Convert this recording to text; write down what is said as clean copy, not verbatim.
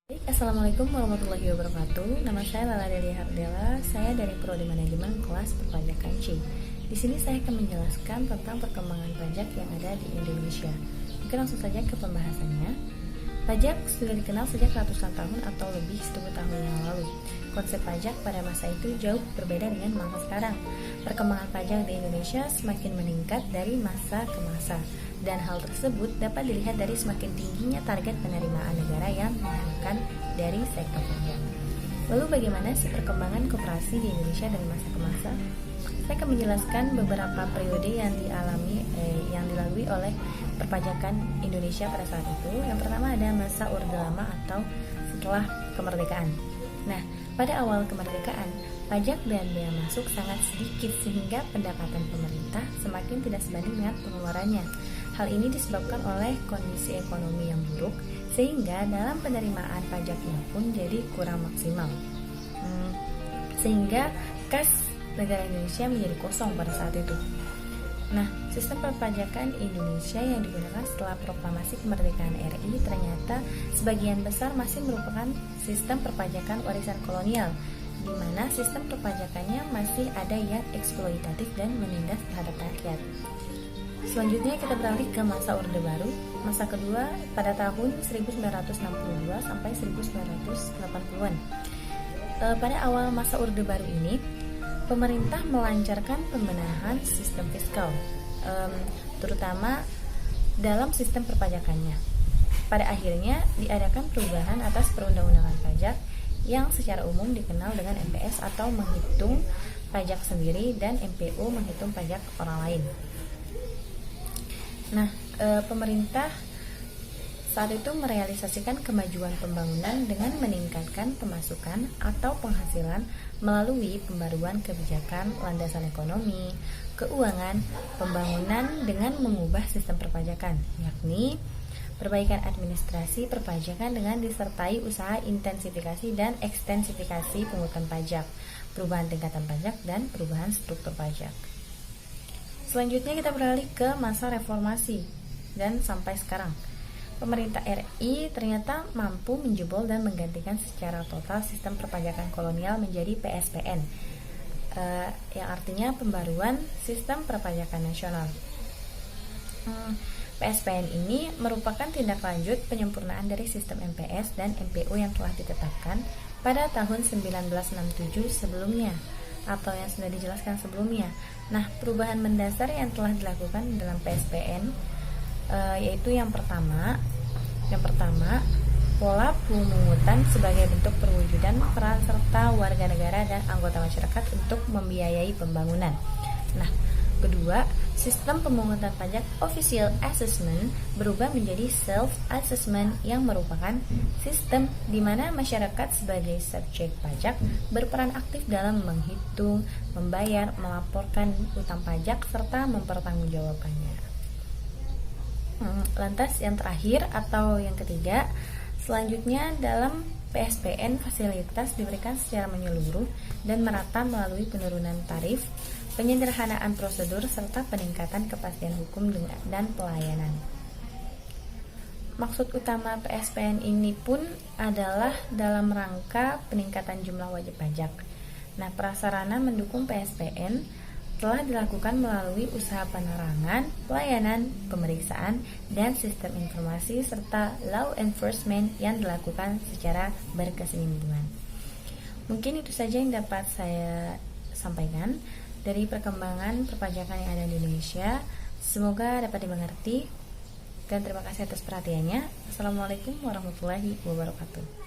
Assalamualaikum warahmatullahi wabarakatuh. Nama saya Lala Delia Hardela. Saya dari Prodi Manajemen kelas Perpajakan C. Di sini saya akan menjelaskan tentang perkembangan pajak yang ada di Indonesia. Mungkin langsung saja ke pembahasannya. Pajak sudah dikenal sejak ratusan tahun atau lebih 10 tahun yang lalu. Konsep pajak pada masa itu jauh berbeda dengan masa sekarang. Perkembangan pajak di Indonesia semakin meningkat dari masa ke masa, dan hal tersebut dapat dilihat dari semakin tingginya target penerimaan negara yang diharapkan dari sektor pajak. Lalu bagaimana sih perkembangan koperasi di Indonesia dari masa ke masa? Saya akan menjelaskan beberapa periode yang dilalui oleh perpajakan Indonesia pada saat itu. Yang pertama ada masa Orde Lama atau setelah kemerdekaan. Nah, pada awal kemerdekaan, pajak dan bea masuk sangat sedikit sehingga pendapatan pemerintah semakin tidak sebanding dengan pengeluarannya. Hal ini disebabkan oleh kondisi ekonomi yang buruk, sehingga dalam penerimaan pajaknya pun jadi kurang maksimal. Sehingga kas negara Indonesia menjadi kosong pada saat itu. Nah, sistem perpajakan Indonesia yang digunakan setelah proklamasi kemerdekaan RI ternyata sebagian besar masih merupakan sistem perpajakan warisan kolonial, di mana sistem perpajakannya masih ada yang eksploitatif dan menindas terhadap rakyat. Selanjutnya kita beralih ke masa Orde Baru. Masa kedua pada tahun 1962 sampai 1980-an. Pada awal masa Orde Baru ini, pemerintah melancarkan pembenahan sistem fiskal, terutama dalam sistem perpajakannya. Pada akhirnya diadakan perubahan atas perundang-undangan pajak yang secara umum dikenal dengan MPS atau menghitung pajak sendiri, dan MPO menghitung pajak orang lain. Nah, pemerintah saat itu merealisasikan kemajuan pembangunan dengan meningkatkan pemasukan atau penghasilan melalui pembaruan kebijakan landasan ekonomi, keuangan, pembangunan dengan mengubah sistem perpajakan, yakni perbaikan administrasi perpajakan dengan disertai usaha intensifikasi dan ekstensifikasi pungutan pajak, perubahan tingkatan pajak, dan perubahan struktur pajak. Selanjutnya kita beralih ke masa reformasi dan sampai sekarang. Pemerintah RI ternyata mampu menjebol dan menggantikan secara total sistem perpajakan kolonial menjadi PSPN, yang artinya pembaruan sistem perpajakan nasional. PSPN ini merupakan tindak lanjut penyempurnaan dari sistem MPS dan MPO yang telah ditetapkan pada tahun 1967 sebelumnya, atau yang sudah dijelaskan sebelumnya. Nah, perubahan mendasar yang telah dilakukan dalam PSPN yaitu yang pertama, pola pemungutan sebagai bentuk perwujudan peran serta warga negara dan anggota masyarakat untuk membiayai pembangunan. Nah, kedua, sistem pemungutan pajak official assessment berubah menjadi self-assessment yang merupakan sistem di mana masyarakat sebagai subjek pajak berperan aktif dalam menghitung, membayar, melaporkan utang pajak, serta mempertanggungjawabkannya. Lantas yang terakhir atau yang ketiga, selanjutnya dalam PSPN fasilitas diberikan secara menyeluruh dan merata melalui penurunan tarif, penyederhanaan prosedur, serta peningkatan kepastian hukum dan pelayanan. Maksud utama PSPN ini pun adalah dalam rangka peningkatan jumlah wajib pajak. Nah, prasarana mendukung PSPN telah dilakukan melalui usaha penerangan, pelayanan, pemeriksaan, dan sistem informasi serta law enforcement yang dilakukan secara berkesinambungan. Mungkin itu saja yang dapat saya sampaikan dari perkembangan perpajakan yang ada di Indonesia. Semoga dapat dimengerti, dan terima kasih atas perhatiannya. Assalamualaikum warahmatullahi wabarakatuh.